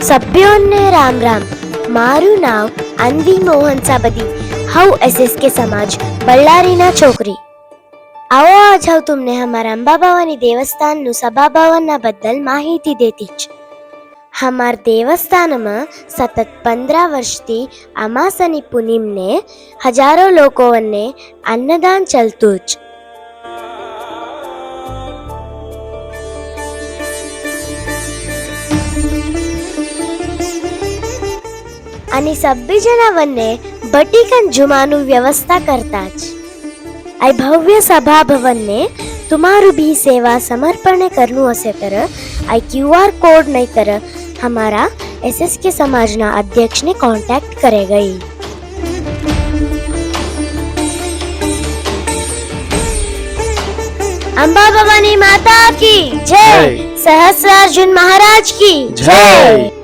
સભ્યોને રામ રામ. મારું નામ અન્વી મોહન સાબદી. હું એસએસકે સમાજ બલ્લારીના છોકરી. आओ आज हम तुमने हमारा अंबा भवानी देवस्थान नु सभा भवन बद्दल माहिती देती ज. हमार देवस्थान में सतत 15 वर्षથી અમાસની પૂનમને હજારો લોકોને અન્નદાન ચાલતું જ. અને સભ્ય જણાવને બટીકન જુમાનું વ્યવસ્થા કરતા જ. आई भव्य सभा भवन ने तुम्हारू भी सेवा समर्पण करनु हसे तर आई QR कोड नहीं तर हमारा SSK समाज ना अध्यक्ष ने कांटेक्ट करे गई. अंबा भवानी माता की जय. सहस्रार्जुन महाराज की जय.